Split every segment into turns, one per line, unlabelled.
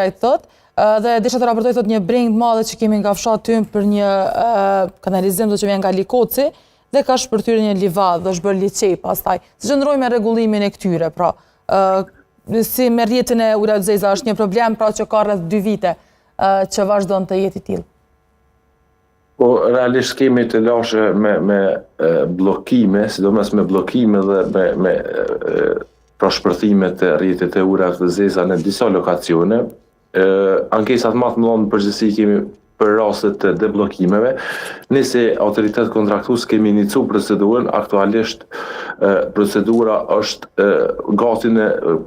I thot, dhe desha të raportoj thot një breng të madhe që kemi nga fshat tym për një kanalizim do që vjen nga Likoci dhe ka shpërthyer një livad dhe është bërë liçej pastaj. Si qëndrojmë me rregullimin e këtyre, pra si me rrjetin e urat zeza është një problem pra që ka rreth 2 vite që vazhdon të jetë i tillë.
Po realisht kemi të lashe me bllokime, sidomos me bllokime dhe me pra shpërthimet e rrjetit e urave të zeza në disa lokacione. Ankesat më të mëdha në përgjithësi kemi për rastet të deblokimeve. Nëse autoritet kontraktues kemi inicu procedurën, aktualisht procedura është gati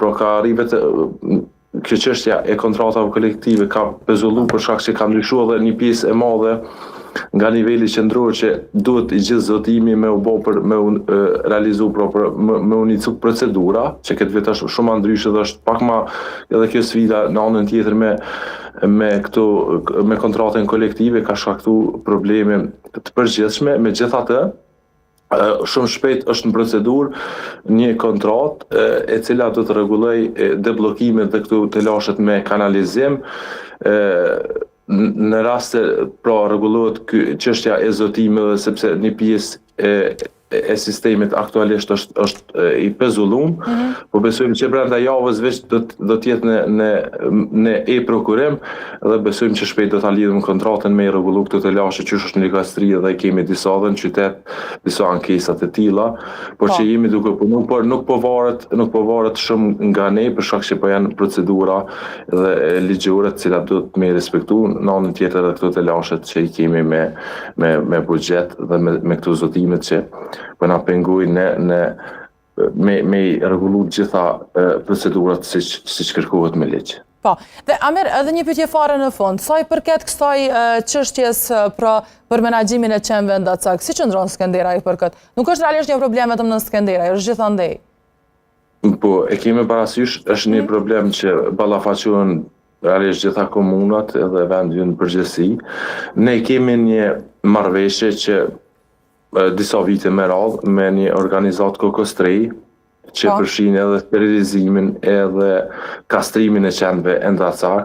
pra ka arrivet kjo çështja e kontratave kolektive ka pezullu për shkak që ka ndryshuar edhe një pjesë e madhe nga niveli qendror që duhet i gjithë zotimi me u bë për me realizu me unicu procedura, që këtë vit është shumë ndryshe dhe është pak më edhe kjo sfida në anën tjetër me kontratën kolektive ka shkaktuar probleme të përgjithshme. Megjithatë, shumë shpejt është në procedurë një kontratë e cila do të rregullojë deblokimet dhe këtu të lashet me kanalizim. Në raste pra rregullohet çështja e zotimeve sepse një pjesë e sistemit aktualisht është i pezulluar, po besojmë që brenda javës veç do të jetë në e-prokurim dhe besojmë që shpejt do ta lidhim kontratën me rregullu këto të lashe që është në Ligastri dhe kemi disa dhe në qytet disa ankesat e tilla, por që jemi duke punu, por nuk po varet shumë nga ne për shkak që po janë procedura dhe ligjore të cilat duhet me respektu në anën tjetër edhe këto të lashet që i kemi me buxhet dhe me këto zotimet që për na pengojnë me rregullu gjitha procedurat siç kërkohet me ligj.
Po, dhe Amer, edhe një pyetje fare në fund, sa i përket kësaj çështjes pra për menaxhimin e qenve ndacak, si qëndron Skenderaj për këtë? Nuk është realisht një problem vetëm në Skenderaj, është gjithandej.
Po, e kemi parasysh, është një problem që ballafaqohen realisht gjitha komunat edhe vendi në përgjithësi. Ne kemi një marrëveshje që disa vite me radhë me një organizat kokostrej që përfshin edhe sterilizimin edhe kastrimin e qenve ndacak.